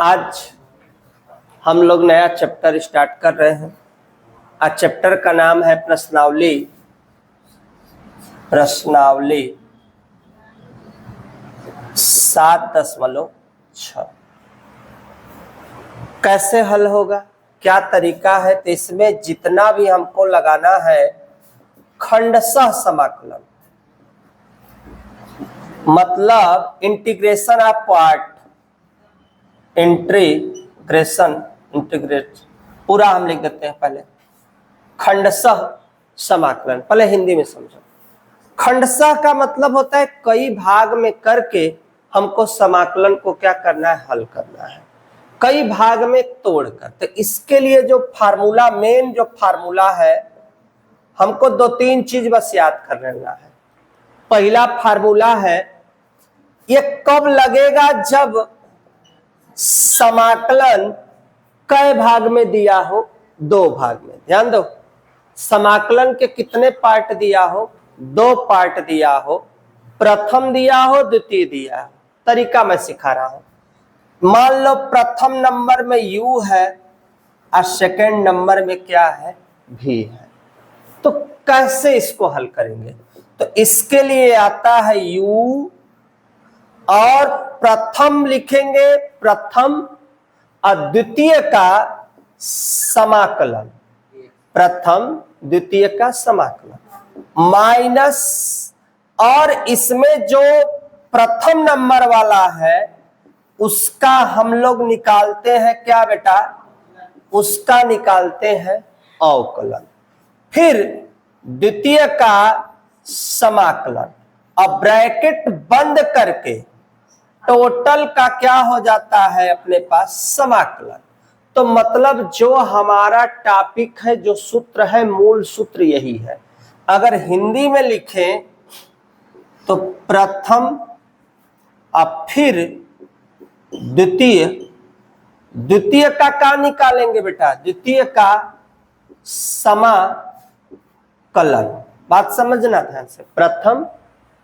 आज हम लोग नया चैप्टर स्टार्ट कर रहे हैं। आज चैप्टर का नाम है प्रश्नावली। प्रश्नावली 7.6 कैसे हल होगा, क्या तरीका है? तो इसमें जितना भी हमको लगाना है खंडशः समाकलन, मतलब इंटीग्रेशन ऑफ पार्ट, इंटीग्रेट पूरा हम लिख देते हैं। पहले खंडशः समाकलन, पहले हिंदी में समझो। खंडशः का मतलब होता है कई भाग में करके हमको समाकलन को क्या करना है, हल करना है, कई भाग में तोड़कर। तो इसके लिए जो फार्मूला, मेन जो फार्मूला है, हमको 2-3 चीज बस याद कर लेना है। पहला फार्मूला है, ये कब लगेगा? जब समाकलन कई भाग में दिया हो, 2 भाग में। ध्यान दो, समाकलन के कितने पार्ट दिया हो? 2 पार्ट दिया हो, प्रथम दिया हो, द्वितीय दिया हो। तरीका मैं सिखा रहा हूं। मान लो प्रथम नंबर में u है और सेकंड नंबर में क्या है, v है। तो कैसे इसको हल करेंगे? तो इसके लिए आता है u और प्रथम लिखेंगे, प्रथम, और द्वितीय का समाकलन, प्रथम द्वितीय का समाकलन माइनस, और इसमें जो प्रथम नंबर वाला है उसका हम लोग निकालते हैं क्या बेटा? उसका निकालते हैं अवकलन, फिर द्वितीय का समाकलन। अब ब्रैकेट बंद करके टोटल का क्या हो जाता है अपने पास? समाकलन। तो मतलब जो हमारा टॉपिक है, जो सूत्र है, मूल सूत्र यही है। अगर हिंदी में लिखें तो प्रथम और फिर द्वितीय, द्वितीय का क्या निकालेंगे बेटा? द्वितीय का समाकलन। बात समझना ध्यान से। प्रथम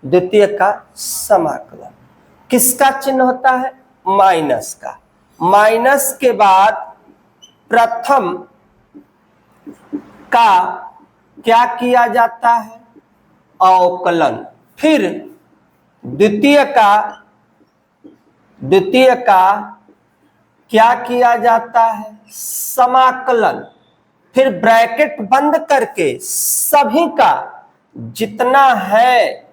द्वितीय का समाकलन किसका चिन्ह होता है? माइनस का। माइनस के बाद प्रथम का क्या किया जाता है? अवकलन। फिर द्वितीय का क्या किया जाता है? समाकलन। फिर ब्रैकेट बंद करके सभी का जितना है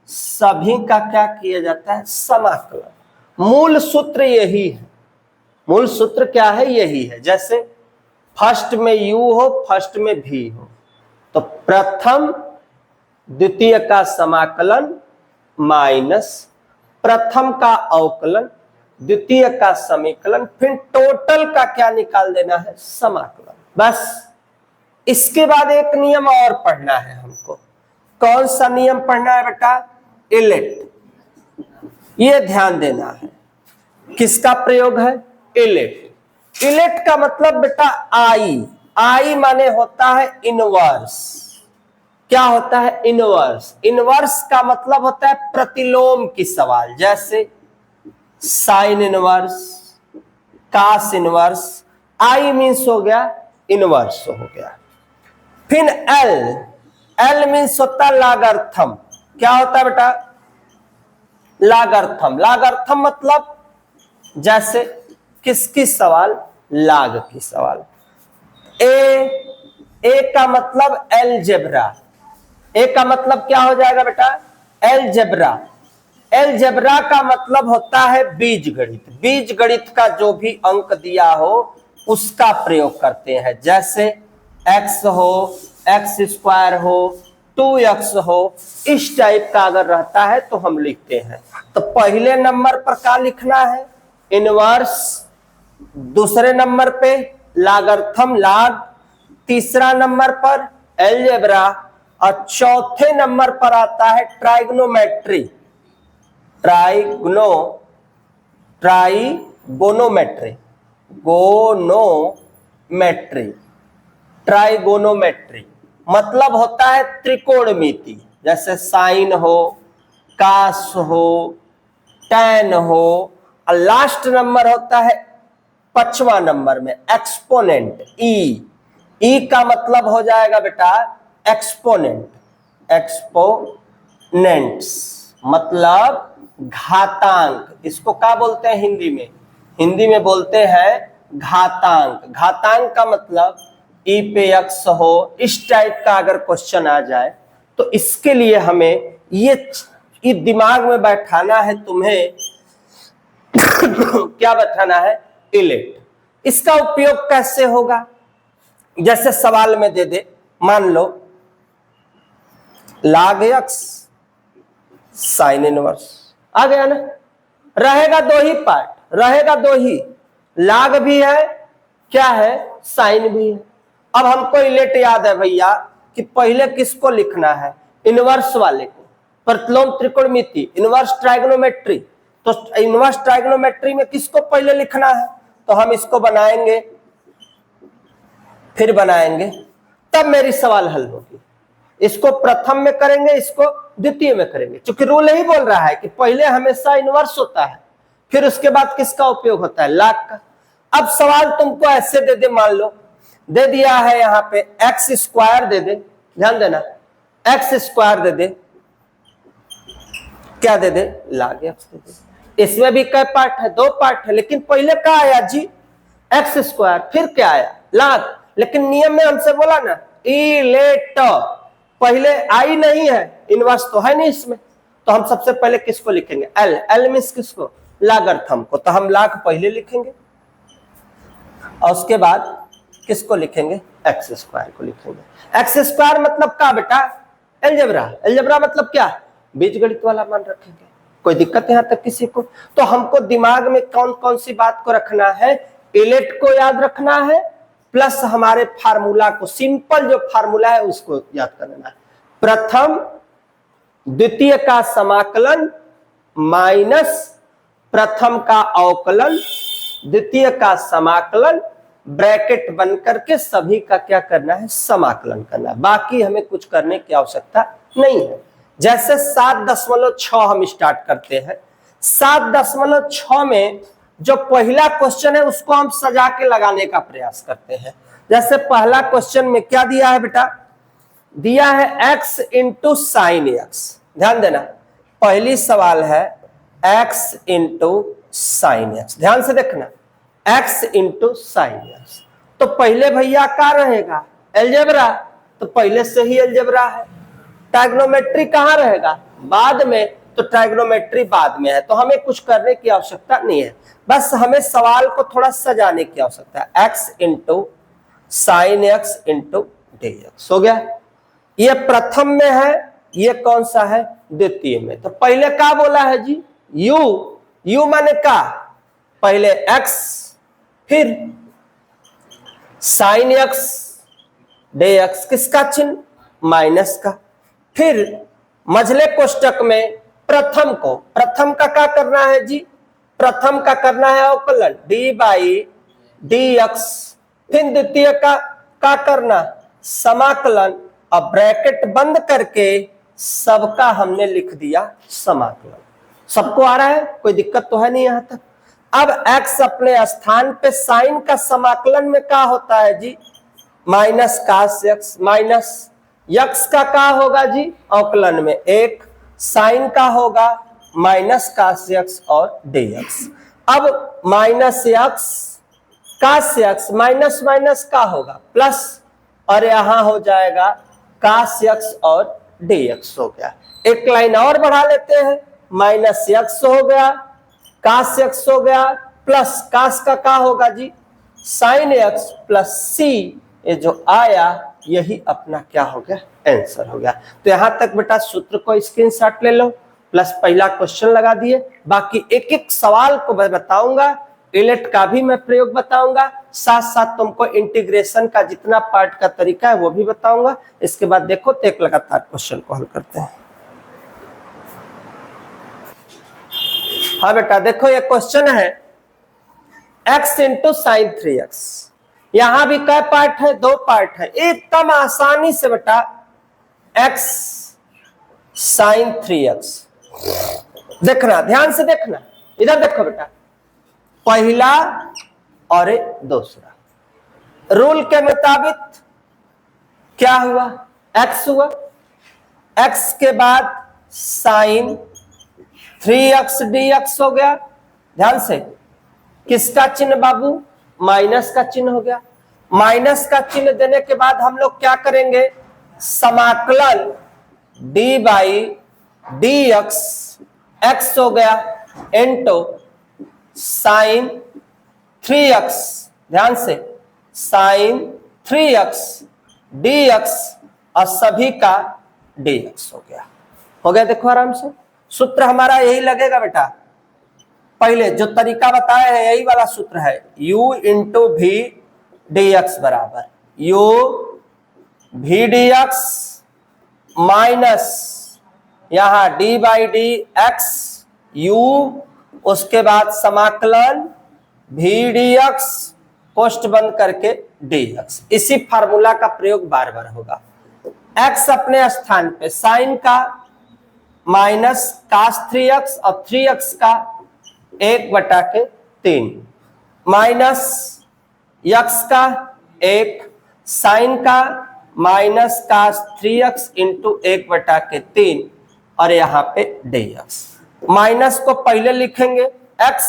सभी का क्या किया जाता है? समाकलन। मूल सूत्र यही है। मूल सूत्र क्या है? यही है। जैसे फर्स्ट में u हो, फर्स्ट में v हो, तो प्रथम द्वितीय का समाकलन माइनस प्रथम का अवकलन, द्वितीय का समीकरण, फिर टोटल का क्या निकाल देना है? समाकलन। बस इसके बाद एक नियम और पढ़ना है हमको। कौन सा नियम पढ़ना है बेटा? इलेट। ये ध्यान देना है। किसका प्रयोग है? इलेट। इलेट का मतलब बेटा आई। आई माने होता है इनवर्स। क्या होता है? इनवर्स। इनवर्स का मतलब होता है प्रतिलोम की सवाल, जैसे sine inverse, cos inverse. I means हो गया इनवर्स हो गया। फिर एल, एल मीन्स होता है लागार्थम। क्या होता है बेटा? लागार्थम। लागार्थम मतलब जैसे किसकी सवाल? लाग की सवाल। ए का मतलब एलजेब्रा। ए का मतलब क्या हो जाएगा बेटा? एलजेब्रा। एलजेब्रा का मतलब होता है बीजगणित। बीजगणित का जो भी अंक दिया हो उसका प्रयोग करते हैं। जैसे x हो, x² हो, 2x हो, इस टाइप का अगर रहता है तो हम लिखते हैं। तो पहले नंबर पर क्या लिखना है? इनवर्स। दूसरे नंबर पे लागार्थम, लाग। तीसरा नंबर पर एलजेब्रा, और चौथे नंबर पर आता है ट्राइगोनोमेट्री। ट्राइगोनोमेट्री मतलब होता है त्रिकोणमिति। जैसे साइन हो, कास हो, tan हो, और लास्ट नंबर होता है 5वां नंबर में एक्सपोनेंट ई का मतलब हो जाएगा बेटा एक्सपोनेंट, एक्सपोनेंट्स मतलब घातांक। इसको क्या बोलते हैं हिंदी में? हिंदी में बोलते हैं घातांक। घातांक का मतलब ई पे एक्स हो, इस टाइप का अगर क्वेश्चन आ जाए तो इसके लिए हमें ये दिमाग में बैठाना है तुम्हें क्या बैठाना है? इलेट। इसका उपयोग कैसे होगा? जैसे सवाल में दे दे, मान लो log x साइन इनवर्स, आ गया ना? रहेगा दो ही पार्ट, रहेगा दो ही, log भी है, क्या है? साइन भी है। अब हमको इलेट याद है भैया कि पहले किसको लिखना है? इनवर्स वाले को, प्रतिलोम त्रिकोणमिति, इनवर्स ट्राइगोनोमेट्री। तो इनवर्स ट्राइगोनोमेट्री में किसको पहले लिखना है? तो हम इसको बनाएंगे, फिर बनाएंगे, तब मेरी सवाल हल होगी। इसको प्रथम में करेंगे, इसको द्वितीय में करेंगे, क्योंकि रूल यही बोल रहा है कि पहले हमेशा इनवर्स होता है, फिर उसके बाद किसका उपयोग होता है? log का। अब सवाल तुमको ऐसे दे दे, मान लो दे दिया है यहाँ पे एक्स स्क्वायर दे दे, ध्यान देना, एक्स स्क्वायर दे दे, क्या दे दे? log x दे दे। इसमें भी कई पार्ट है? दो पार्ट है, लेकिन पहले क्या आया जी? एक्स स्क्वायर, फिर क्या आया? log। लेकिन नियम में हमसे बोला ना इलेट, पहले आई नहीं है, इनवर्स तो है नहीं इसमें, तो हम सबसे पहले किसको लिखेंगे? एल। एल मींस किसको? लागर्थम को। तो हम log पहले लिखेंगे और उसके बाद किसको लिखेंगे? एक्स स्क्वायर को लिखेंगे। एक्स स्क्वायर मतलब क्या बेटा? एलजेब्रा। एलजेब्रा मतलब क्या? बीजगणित वाला मान रखेंगे। कोई दिक्कत यहां तक किसी को? तो हमको दिमाग में कौन कौन सी बात को रखना है? इलेट को याद रखना है, प्लस हमारे फार्मूला को, सिंपल जो फार्मूला है उसको याद करना है। प्रथम द्वितीय का समाकलन माइनस प्रथम का अवकलन, द्वितीय का समाकलन, ब्रैकेट बन करके सभी का क्या करना है? समाकलन करना है। बाकी हमें कुछ करने की आवश्यकता नहीं है। जैसे 7.6 हम स्टार्ट करते हैं, 7.6 में जो पहला क्वेश्चन है उसको हम सजा के लगाने का प्रयास करते हैं। जैसे पहला क्वेश्चन में क्या दिया है बेटा? दिया है x इंटू साइन एक्स। ध्यान देना, पहली सवाल है x इंटू साइन एक्स। ध्यान से देखना, x इंटू साइन एक्स। तो पहले भैया क्या रहेगा? एलजेब्रा, तो पहले से ही एलजेब्रा है। ट्राइगोनोमेट्री कहां रहेगा? बाद में, तो ट्राइगोनोमेट्री बाद में है, तो हमें कुछ करने की आवश्यकता नहीं है, बस हमें सवाल को थोड़ा सजाने की आवश्यकता है। x into sine x into D x हो गया। ये प्रथम में है, ये कौन सा है? द्वितीय में। तो पहले क्या बोला है जी? u। u माने का? पहले x, फिर साइन एक्स डी एक्स, किसका चिन्ह? माइनस का। फिर मझले कोष्टक में प्रथम को, प्रथम का क्या करना है जी? प्रथम का करना है अवकलन डी बाई डी एक्स। फिर द्वितीय का क्या करना? समाकलन। अब ब्रैकेट बंद करके सबका हमने लिख दिया समाकलन। सबको आ रहा है? कोई दिक्कत तो है नहीं यहां तक। अब x अपने स्थान पे साइन का समाकलन में क्या होता है जी? Minus cos x, minus x का क्या होगा जी? अवकलन में एक, साइन का होगा माइनस कास एक्स और डी एक्स। अब माइनस एक्स कास एक्स, माइनस माइनस का होगा प्लस, और यहां हो जाएगा कास एक्स और डी एक्स हो गया। एक लाइन और बढ़ा लेते हैं, माइनस एक्स हो गया, कास एक्स हो गया, प्लस कास का क्या होगा जी? साइन एक्स प्लस सी। ये जो आया यही अपना क्या हो गया? आंसर हो गया। तो यहां तक बेटा सूत्र को स्क्रीनशॉट ले लो, प्लस पहला क्वेश्चन लगा दिए। बाकी एक एक सवाल को मैं बताऊंगा, इलेट का भी मैं प्रयोग बताऊंगा, साथ साथ तुमको इंटीग्रेशन का जितना पार्ट का तरीका है वो भी बताऊंगा। इसके बाद देखो तो एक लगातार क्वेश्चन को हल करते हैं। हाँ बेटा देखो, ये क्वेश्चन है x इंटू साइन 3x। यहां भी क्या पार्ट है? दो पार्ट है। एकदम आसानी से बेटा x साइन 3x, देखना, ध्यान से देखना, इधर देखो बेटा, पहला और दूसरा। रूल के मुताबिक क्या हुआ, x हुआ, x के बाद साइन 3x dx हो गया। ध्यान से, किसका चिन्ह बाबू, माइनस का चिन्ह हो गया। माइनस का चिन्ह देने के बाद हम लोग क्या करेंगे, समाकलन d बाई डी एक्स हो गया इंटू साइन 3x, ध्यान से, साइन 3x dx और सभी का dx हो गया। देखो आराम से, सूत्र हमारा यही लगेगा बेटा, पहले जो तरीका बताया है यही वाला सूत्र है, u इंटू भी dx बराबर u भी dx माइनस यहां d by D x u, उसके बाद समाकलन भी dx पोस्ट बंद करके dx। इसी फार्मूला का प्रयोग बार बार होगा। x अपने स्थान पे, साइन का माइनस कास 3x और 3x का 1/3 माइनस x का 1 साइन का माइनस कास 3x इंटू 1/3 और यहाँ पे dx। माइनस को पहले लिखेंगे x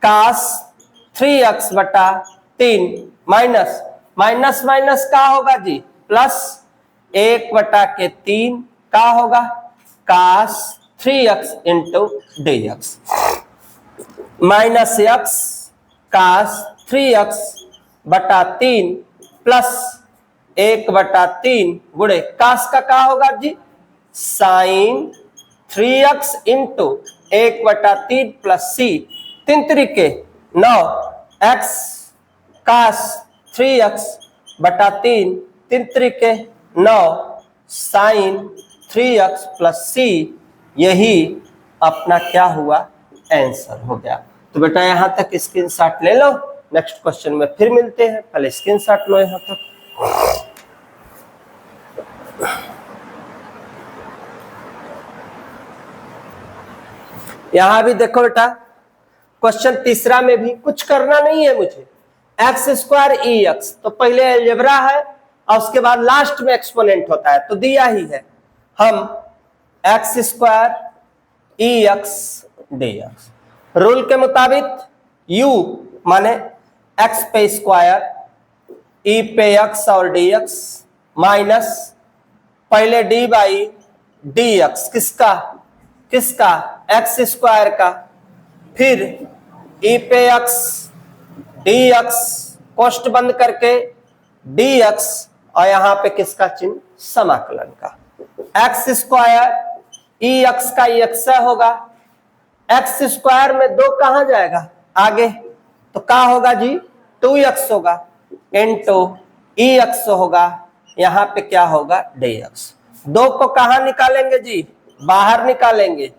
कास 3x/3 माइनस माइनस माइनस का होगा जी प्लस 1/3 का होगा कास 3x into dx minus x कास 3x/3 प्लस 1/3 गुणे कास का क्या होगा जी sign 3x into 1/3 plus c, 3 तरीके 9 x कास 3x/3 3 तरीके 9 साइन 3x प्लस c, यही अपना क्या हुआ आंसर हो गया। तो बेटा यहां तक स्क्रीनशॉट ले लो, नेक्स्ट क्वेश्चन में फिर मिलते हैं, पहले स्क्रीनशॉट लो यहां तक। यहां भी देखो बेटा, क्वेश्चन तीसरा में भी कुछ करना नहीं है मुझे, x² ex, तो पहले अलजेब्रा है और उसके बाद लास्ट में एक्सपोनेंट होता है, तो दिया ही है, हम x² ex dx। रूल के मुताबिक u माने x पे स्क्वायर, e पे x और dx माइनस पहले d बाई dx, किसका किसका x² का, फिर e पे x dx कोष्ट बंद करके dx और यहां पे किसका चिन्ह समाकलन का, x² ex का ex होगा, x² में 2 कहां जाएगा आगे, तो क्या होगा जी 2x होगा इंटू ex होगा, यहां पे क्या होगा dx। 2 को कहां निकालेंगे जी, बाहर निकालेंगे,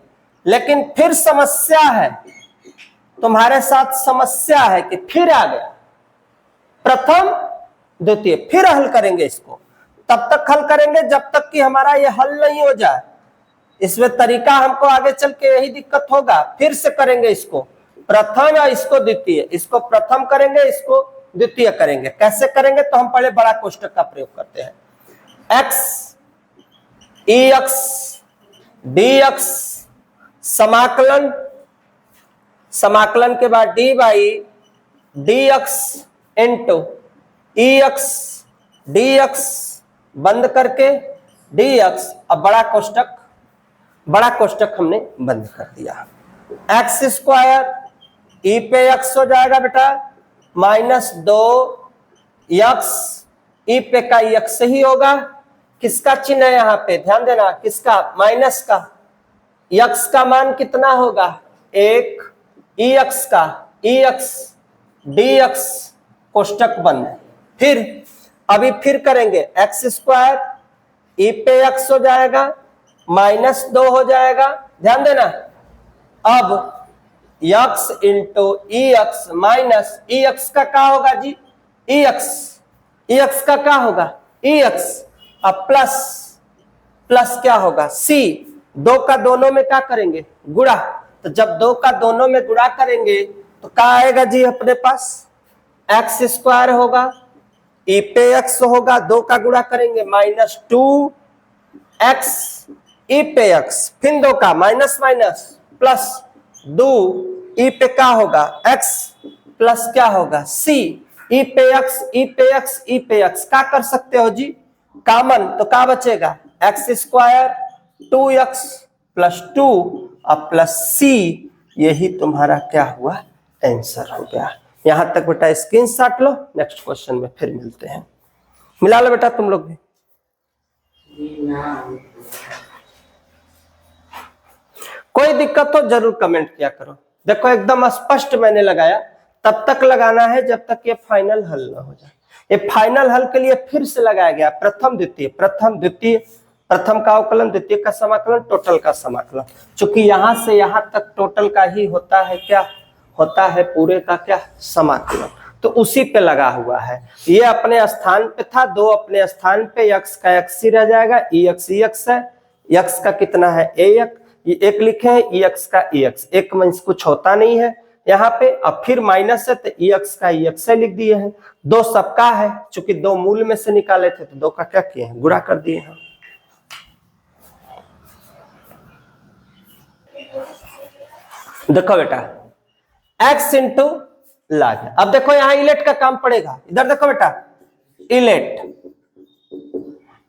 लेकिन फिर समस्या है, तुम्हारे साथ समस्या है कि फिर आ गया प्रथम द्वितीय, फिर हल करेंगे इसको, तब तक हल करेंगे जब तक कि हमारा ये हल नहीं हो जाए। इसमें तरीका हमको आगे चल के यही दिक्कत होगा, फिर से करेंगे इसको प्रथम या इसको द्वितीय, इसको प्रथम करेंगे इसको द्वितीय करेंगे। कैसे करेंगे, तो हम पहले बड़ा कोष्टक का प्रयोग करते हैं, x ex dx समाकलन, समाकलन के बाद d by dx into ex dx बंद करके dx, अब बड़ा कोष्टक हमने बंद कर दिया। x² e पे x हो जाएगा बेटा माइनस 2x, e पे का x ही होगा, किसका चिन्ह है यहाँ पे ध्यान देना, किसका माइनस का, x का मान कितना होगा 1, ex का ex dx कोष्टक बंद। फिर अभी फिर करेंगे x² e पे x हो जाएगा माइनस 2 हो जाएगा, ध्यान देना, अब x into ex minus ex का क्या होगा जी ex का क्या होगा ex, अब प्लस क्या होगा c, दो का दोनों में क्या करेंगे, गुणा। तो जब दो का दोनों में गुणा करेंगे तो क्या आएगा जी अपने पास, एक्स स्क्वायर होगा, ई पे एक्स होगा, दो का गुणा करेंगे -2 एक्स ई पे एक्स, फिर दो का माइनस माइनस प्लस 2 ई पे क्या होगा एक्स प्लस क्या होगा सी, ई पे एक्स ई पे एक्स ई पे एक्स क्या कर सकते हो जी, कॉमन, तो क्या बचेगा एक्स स्क्वायर 2x प्लस 2 और प्लस सी, यही तुम्हारा क्या हुआ आंसर हो गया। यहां तक बेटा स्क्रीनशॉट लो, नेक्स्ट क्वेश्चन में फिर मिलते हैं। मिला लो बेटा तुम लोग भी। कोई दिक्कत हो जरूर कमेंट किया करो। देखो एकदम स्पष्ट मैंने लगाया, तब तक लगाना है जब तक ये फाइनल हल ना हो जाए। ये फाइनल हल के लिए फिर से लगाया गया प्रथम द्वितीय, प्रथम द्वितीय, प्रथम का अवकलन, द्वितीय का समाकलन, टोटल का समाकलन। चूंकि यहां से यहां तक टोटल का ही होता है, क्या होता है पूरे का क्या समाकलन, तो उसी पे लगा हुआ है। ये अपने स्थान पे था, दो अपने स्थान पे, x का x ही रह जाएगा, एक्स है, x का कितना है ये एक लिखे हैं, एक्स का एक्स, एक में कुछ होता नहीं है यहाँ पे, अब फिर माइनस है तो एक्स का एक्स लिख दिए हैं, दो सबका है, चूंकि दो मूल में से निकाले थे तो दो का क्या किए हैं, गुणा कर दिए हैं। देखो बेटा x इंटू लाग, अब देखो यहां इलेट का काम पड़ेगा, इधर देखो बेटा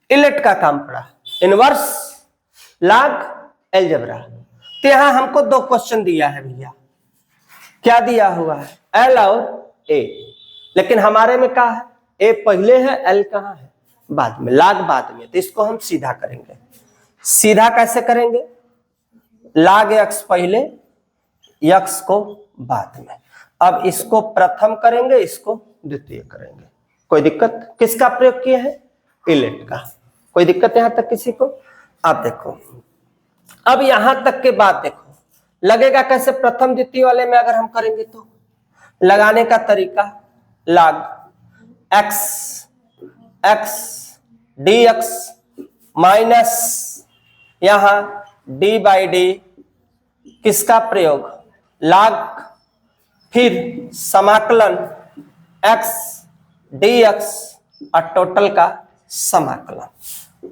इलेट का काम पड़ा, इनवर्स लाग एलजेब्रा। तो यहां हमको दो क्वेश्चन दिया है भैया, क्या दिया हुआ है एल और ए, लेकिन हमारे में क्या है, ए पहले है एल कहां है बाद में, लाग बाद में, तो इसको हम सीधा करेंगे। सीधा कैसे करेंगे, लाग एक्स पहले एक्स को बाद में, अब इसको प्रथम करेंगे, इसको द्वितीय करेंगे। कोई दिक्कत, किसका प्रयोग किए हैं, इलेट का, कोई दिक्कत यहां तक किसी को। आप देखो अब यहां तक के बाद देखो लगेगा कैसे, प्रथम द्वितीय वाले में अगर हम करेंगे तो लगाने का तरीका, लाग x x D x minus यहां डी बाई डी, किसका प्रयोग, लाग, फिर समाकलन एक्स डी एक्स और टोटल का समाकलन।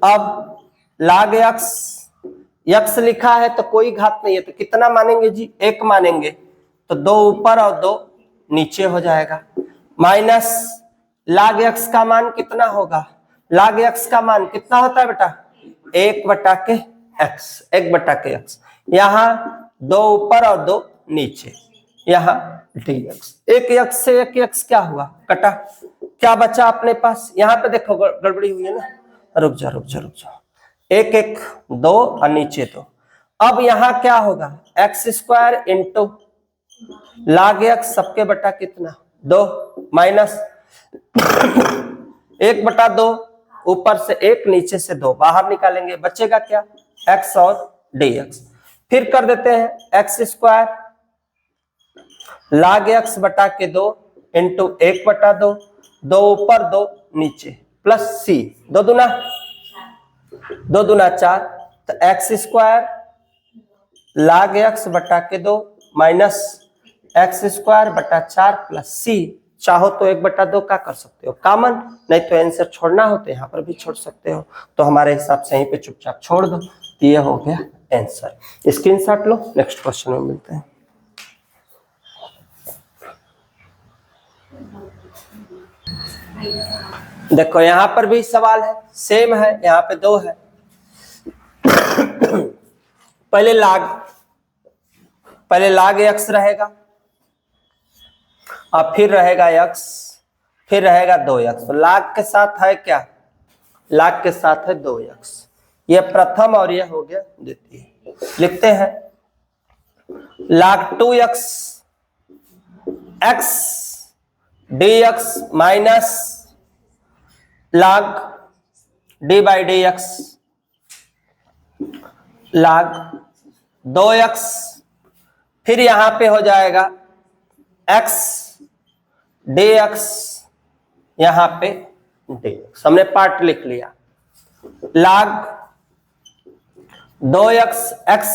अब लाग एक्स लिखा है तो कोई घात नहीं है, तो कितना मानेंगे जी, एक मानेंगे, तो दो ऊपर और दो नीचे हो जाएगा, माइनस लाग एक्स का मान कितना होगा, लाग एक्स का मान कितना होता है बेटा, एक बटा के एक्स, यहां दो ऊपर और दो नीचे, यहां dx, एक एक्स से एक एक्स क्या हुआ कटा, क्या बचा अपने पास, यहां पे देखो गड़बड़ी हुई है ना, रुक जा, एक एक दो और नीचे दो। अब यहां क्या होगा, एक्स स्क्वायर इंटू लाग एक्स सबके बटा कितना, दो, माइनस एक बटा दो, ऊपर से एक नीचे से दो, बाहर निकालेंगे, बचेगा क्या एक्स और dx। फिर कर देते हैं एक्स स्क्वायर लाग एक्स बटा के दो इंटू एक बटा दो, दो ऊपर दो नीचे, प्लस सी, दो दूना चार, तो एक्स स्क्वायर लाग एक्स बटा के दो माइनस एक्स स्क्वायर बटा 4 प्लस सी, चाहो तो एक बटा दो का कर सकते हो कॉमन, नहीं तो आंसर छोड़ना हो तो यहाँ पर भी छोड़ सकते हो, तो हमारे हिसाब से यहीं पे चुपचाप छोड़ दो, ये हो गया आंसर। स्क्रीनशॉट लो, नेक्स्ट क्वेश्चन में मिलते हैं। देखो यहां पर भी सवाल है, सेम है, यहां पे दो है। पहले लाग एक्स रहेगा और फिर रहेगा एक्स, फिर रहेगा 2x, तो लाग के साथ है क्या, लाग के साथ है 2x, ये प्रथम और ये हो गया द्वितीय। लिखते हैं लाग 2x x dx माइनस लाग d बाई डी एक्स, लाग 2x, फिर यहां पे हो जाएगा x dx, यहां पे dx, हमने पार्ट लिख लिया, लाग 2x, x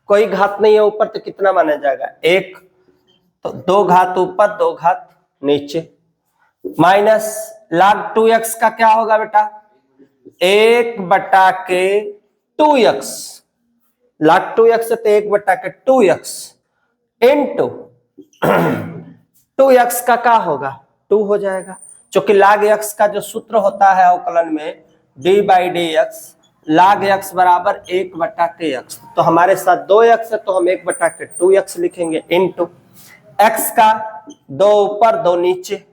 कोई घात नहीं है ऊपर तो कितना माना जाएगा 1, तो 2 घात ऊपर 2 घात नीचे, माइनस log 2x का क्या होगा बेटा 1/2x, log 2x तो 1/2x इंटू 2x का क्या होगा 2 हो जाएगा, क्योंकि log x का जो सूत्र होता है अवकलन में d/dx log x बराबर 1/kx, तो हमारे साथ 2x है तो हम 1/2x लिखेंगे इंटू x का 2 ऊपर 2 नीचे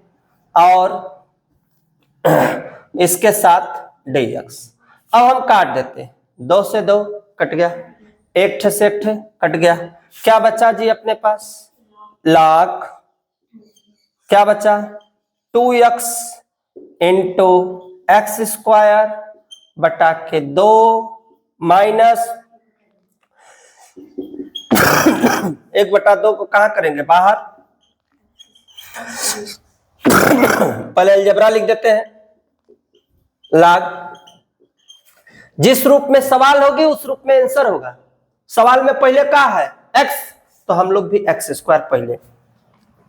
और इसके साथ dx। अब हम काट देते हैं, 2 से 2 कट गया, 1 से 1 कट गया, क्या बचा जी अपने पास log क्या बचा 2x इंटू एक्स स्क्वायर बटा के 2 माइनस 1/2 को कहां करेंगे बाहर, पहले अलजेब्रा लिख देते हैं, log जिस रूप में सवाल होगी उस रूप में आंसर होगा, सवाल में पहले क्या है x, तो हम लोग भी x स्क्वायर पहले,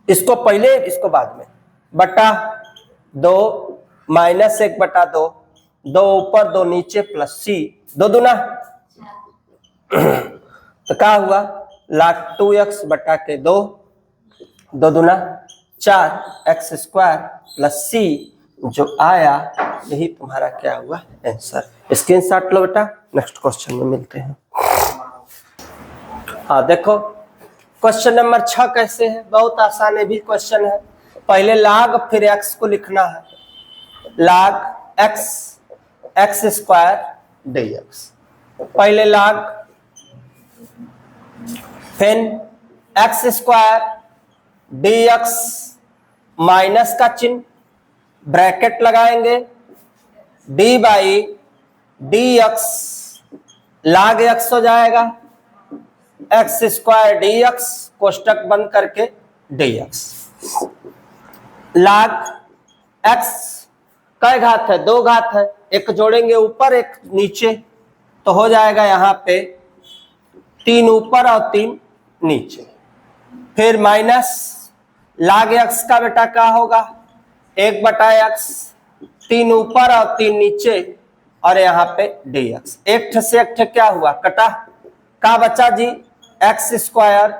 इसको पहले इसको बाद में, बटा 2 माइनस 1/2, 2 ऊपर 2 नीचे प्लस c, 2 दूना तो क्या हुआ log 2x बटा के 2, 2 दूना 4 x स्क्वायर प्लस c जो आया यही तुम्हारा क्या हुआ आंसर। स्क्रीनशॉट लो बेटा, नेक्स्ट क्वेश्चन में मिलते हैं। हाँ देखो क्वेश्चन नंबर 6 कैसे है, बहुत आसान है भी क्वेश्चन है, पहले log फिर x को लिखना है, log x स्क्वायर dx, पहले log फिर x स्क्वायर dx माइनस का चिन्ह ब्रैकेट लगाएंगे, d/dx log x हो जाएगा, x स्क्वायर dx कोष्टक बंद करके dx, log x कई घात है 2 घात है, एक जोड़ेंगे ऊपर एक नीचे तो हो जाएगा यहाँ पे 3 ऊपर और 3 नीचे, फिर माइनस log x का बेटा क्या होगा 1/x, 3 ऊपर और 3 नीचे और यहाँ पे dx, 1 से 1 क्या हुआ कटा, का बचा जी x स्क्वायर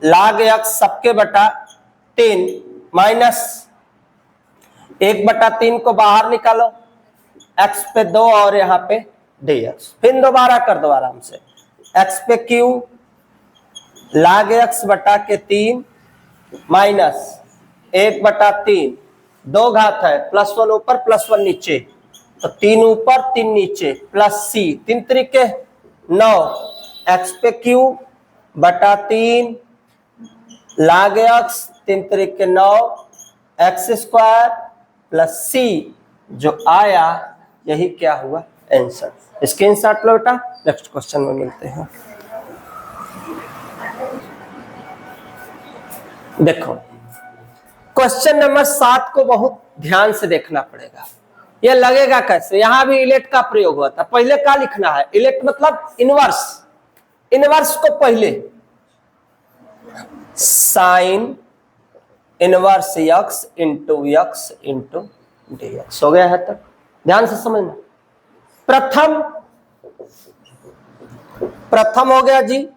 log x सबके बटा 3 माइनस 1/3 को बाहर निकालो, x पे 2 और यहाँ पे dx, फिर दोबारा कर दो आराम से, x पे q log x बटा के 3 माइनस 1/3, 2 घात है +1 ऊपर +1 नीचे तो 3 ऊपर 3 नीचे प्लस c, 3 तरीके 9, x पे q बटा 3 log x 3 तरीके 9 x स्क्वायर प्लस c जो आया यही क्या हुआ आंसर। स्क्रीनशॉट लो बेटा, नेक्स्ट क्वेश्चन में मिलते हैं। देखो क्वेश्चन नंबर 7 को बहुत ध्यान से देखना पड़ेगा, ये लगेगा कैसे, यहां भी इलेक्ट का प्रयोग हुआ था, पहले क्या लिखना है इलेक्ट मतलब इनवर्स, इनवर्स को पहले sine inverse x into x into dx हो गया है, तक ध्यान से समझना, प्रथम हो गया जी,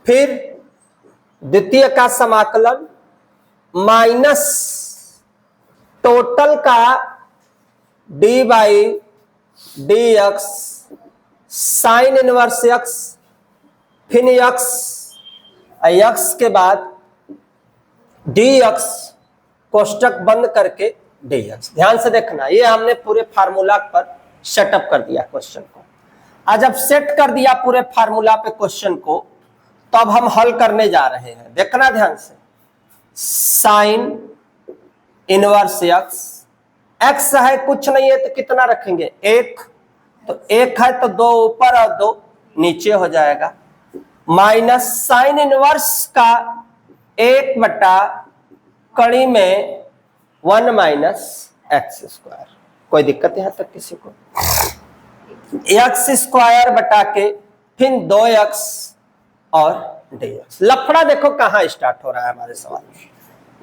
फिर द्वितीय का समाकलन माइनस टोटल का d/dx साइन इनवर्स x, फिर x के बाद dx कोष्टक बंद करके dx, ध्यान से देखना, ये हमने पूरे फार्मूला पर सेटअप कर दिया क्वेश्चन को। आज जब सेट कर दिया पूरे फार्मूला पे क्वेश्चन को, तो अब हम हल करने जा रहे हैं, देखना ध्यान से, साइन इनवर्स x है कुछ नहीं है तो कितना रखेंगे 1, तो 1 है तो 2 ऊपर और 2 नीचे हो जाएगा, माइनस साइन इनवर्स का 1 बटा कड़ी में 1 माइनस एक्स स्क्वायर, कोई दिक्कत यहां तक किसी को, एक्स स्क्वायर बटा के फिर 2x और dx। लफड़ा देखो कहां स्टार्ट हो रहा है हमारे सवाल में।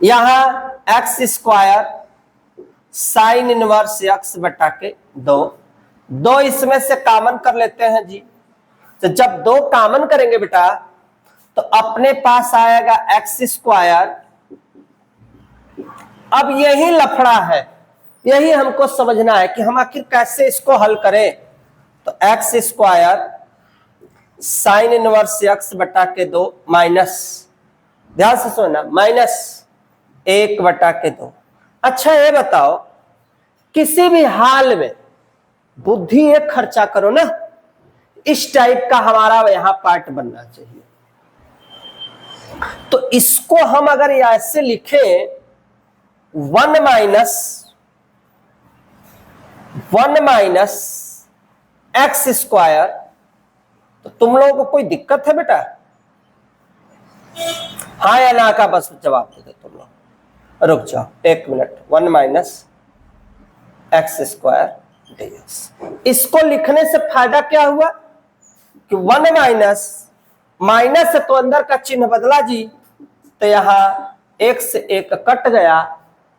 यहां x square sine inverse x बटा के 2 इसमें से कॉमन कर लेते हैं जी। तो जब 2 कॉमन करेंगे बेटा तो अपने पास आएगा एक्स स्क्वायर। अब यही लफड़ा है, यही हमको समझना है कि हम आखिर कैसे इसको हल करें। तो x square sine inverse x बटा के 2 माइनस, ध्यान से सुनना, माइनस 1 बटा के 2। अच्छा ये बताओ, किसी भी हाल में बुद्धि एक खर्चा करो ना, इस टाइप का हमारा यहां पार्ट बनना चाहिए। तो इसको हम अगर ऐसे लिखें 1 माइनस एक्स स्क्वायर, तो तुम लोगों को कोई दिक्कत है बेटा? हाँ या ना का बस जवाब दे दो तुम लोग। रुक जाओ 1 minute. 1 minus x square dx। इसको लिखने से फायदा क्या हुआ कि 1 माइनस है तो अंदर का चिन्ह बदला जी, तो यहां 1 से 1 कट गया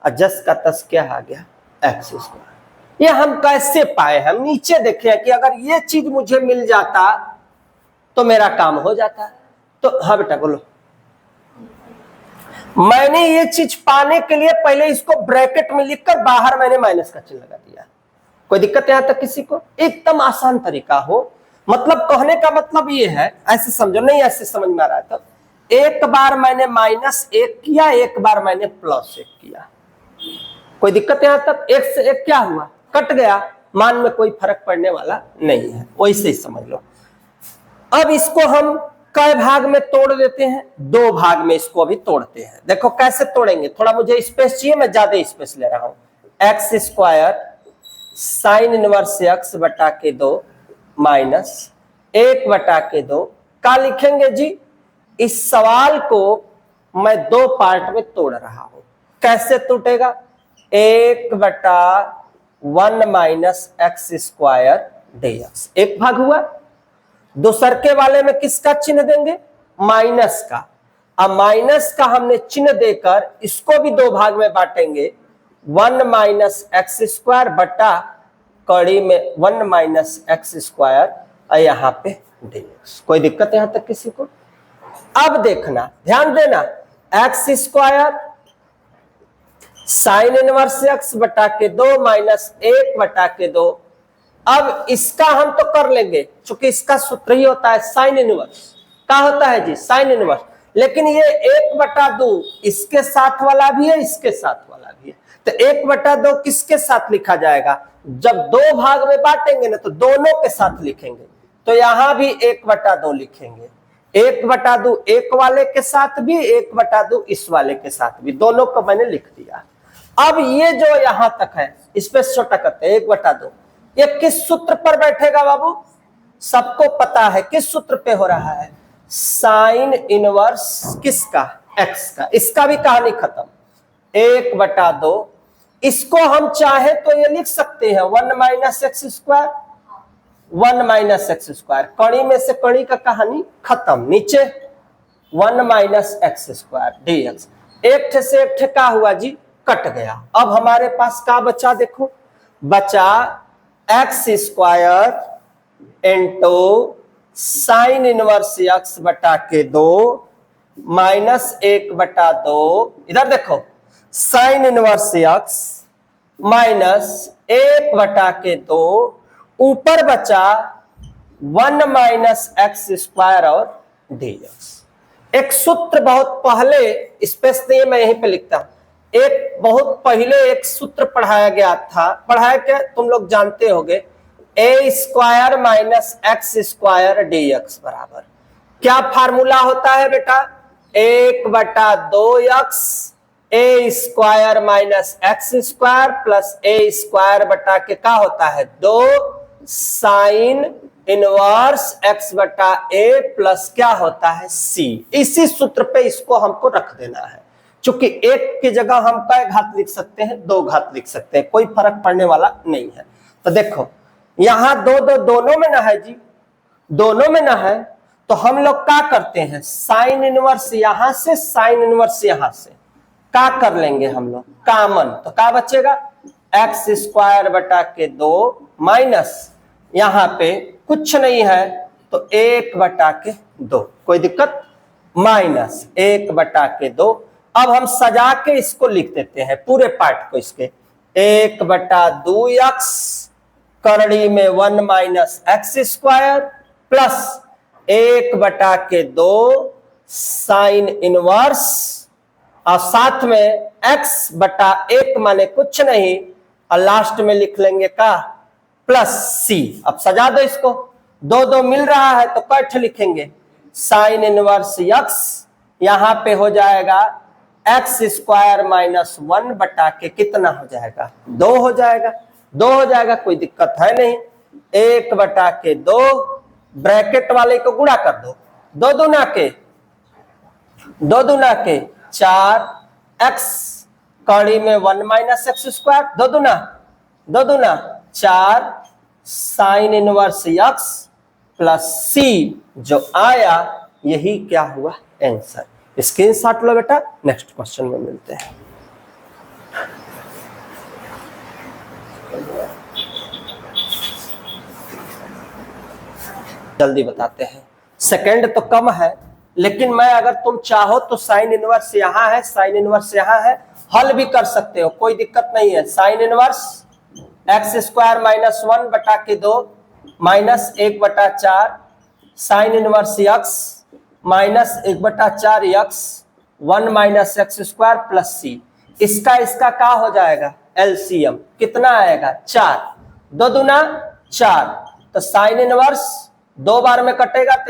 और जस का तस क्या आ गया, एक्स स्क्वायर। ये हम कैसे पाए? हम नीचे देखे कि अगर ये चीज मुझे मिल जाता तो मेरा काम हो जाता। तो हाँ बेटा बोलो। मैंने ये चीज पाने के लिए पहले इसको ब्रैकेट में लिखकर बाहर मैंने माइनस का चिन्ह लगा दिया। कोई दिक्कत यहां तक किसी को? एकदम आसान तरीका हो, मतलब कहने का मतलब ये है, ऐसे समझो, नहीं ऐसे समझ में आ रहा है तो एक बार मैंने -1 किया, एक बार मैंने +1 किया। कोई दिक्कत यहां तक? 1 से 1 क्या हुआ, कट गया, मान में कोई फर्क पड़ने वाला नहीं है, वैसे ही समझ लो। अब इसको हम कई भाग में तोड़ देते हैं, 2 भाग में इसको अभी तोड़ते हैं। देखो कैसे तोड़ेंगे, थोड़ा मुझे स्पेस चाहिए, मैं ज्यादा स्पेस ले रहा हूं। X square sine inverse x बटा के 2 माइनस 1 बटा के 2 का लिखेंगे जी। इस सवाल को मैं 2 पार्ट में तोड़ रहा हूं। कैसे टूटेगा? 1 बटा 1 माइनस एक्स स्क्वायर dx एक भाग हुआ। दूसरके वाले में किसका चिन्ह देंगे? माइनस का। अब माइनस का हमने चिन्ह देकर इसको भी 2 भाग में बांटेंगे। 1 माइनस एक्स स्क्वायर बटा कड़ी में 1 माइनस एक्स स्क्वायर और यहां पे dx। कोई दिक्कत यहां तक किसी को? अब देखना, ध्यान देना, x square sine inverse x बटा के 2 माइनस 1 बटा के 2। अब इसका हम तो कर लेंगे, क्योंकि इसका सूत्र ही होता है साइन इनवर्स। क्या होता है जी? Sine inverse. लेकिन ये 1 बटा 2 इसके साथ वाला भी है, इसके साथ वाला भी है। तो 1 बटा 2 किसके साथ लिखा जाएगा? जब 2 भाग में बांटेंगे ना तो दोनों के साथ लिखेंगे। तो यहां भी 1 बटा 2 लिखेंगे। 1 बटा 2 एक वाले के साथ भी, 1 बटा 2 इस वाले के साथ भी, दोनों को मैंने लिख दिया। अब ये जो यहां तक है इस पे छोटा करते हैं 1 बटा 2। ये किस सूत्र पर बैठेगा बाबू? सबको पता है किस सूत्र पे हो रहा है, साइन इनवर्स किसका? एक्स का। इसका भी कहानी खत्म। 1 बटा 2 इसको हम चाहे तो ये लिख सकते हैं 1 minus x square, 1 minus x square. कड़ी में से कड़ी का कहानी खत्म। नीचे 1 माइनस एक्स स्क्वायर dx। एक ठे से एक ठे का हुआ जी, कट गया। अब हमारे पास का बचा? देखो बचा x square into sine inverse x बटा के 2 माइनस 1 बटा 2। इधर देखो साइन इनवर्स एक्स माइनस 1 बटा के 2, ऊपर बचा 1 माइनस एक्स स्क्वायर और dx। एक सूत्र बहुत पहले, स्पेस नहीं मैं यहीं पे लिखता हूं, एक बहुत पहले एक सूत्र पढ़ाया गया था। पढ़ाया क्या तुम लोग जानते होगे, ए square minus x square dx बराबर क्या फार्मूला होता है बेटा? 1 बटा 2x ए square minus x square plus ए स्क्वायर बटा के क्या होता है 2 साइन इनवर्स एक्स बटा ए प्लस क्या होता है c। इसी सूत्र पे इसको हमको रख देना है, क्योंकि 1 की जगह हम कई घात लिख सकते हैं, 2 घात लिख सकते हैं, कोई फर्क पड़ने वाला नहीं है। तो देखो यहां दो दो दोनों में ना है जी, दोनों में ना है, तो हम लोग क्या करते हैं, साइन इनवर्स यहां से साइन इनवर्स यहां से क्या कर लेंगे हम लोग, कॉमन, तो क्या बचेगा, एक्स स्क्वायर बटा के 2 माइनस यहां पे कुछ नहीं है तो 1 बटा के 2, कोई दिक्कत, माइनस 1 बटा के 2। अब हम सजा के इसको लिख देते हैं पूरे पार्ट को, इसके 1 बटा 2 एक्स करड़ी में 1 माइनस एक्स स्क्वायर प्लस 1 बटा के 2 साइन इनवर्स और साथ में x बटा 1 माने कुछ नहीं और लास्ट में लिख लेंगे का प्लस c। अब सजा दो इसको, दो दो मिल रहा है तो कट लिखेंगे, साइन इनवर्स x यहां पे हो जाएगा एक्स स्क्वायर माइनस 1 बटा के कितना हो जाएगा, 2 हो जाएगा, 2 हो जाएगा, कोई दिक्कत है नहीं। 1 बटा के 2 ब्रैकेट वाले को गुणा कर दो, 2 दूना के 4 एक्स कड़ी में 1 माइनस एक्स स्क्वायर, 2 दूना 4 साइन इनवर्स एक्स प्लस सी जो आया, यही क्या हुआ आंसर। स्क्रीनशॉट लो बेटा, नेक्स्ट क्वेश्चन में मिलते हैं। जल्दी बताते हैं, सेकंड तो कम है लेकिन मैं अगर तुम चाहो तो साइन इनवर्स यहां है, साइन इनवर्स यहां है, हल भी कर सकते हो, कोई दिक्कत नहीं है। Sine inverse x square minus 1 बटा के 2 माइनस 1 बटा 4 साइन इनवर्स एक्स माइनस 1 बटा 4 x 1 minus x square plus सी। इसका क्या हो जाएगा, एलसीएम कितना आएगा, 4, 2 दूना 4, तो साइन इनवर्स 2 बार में कटेगा।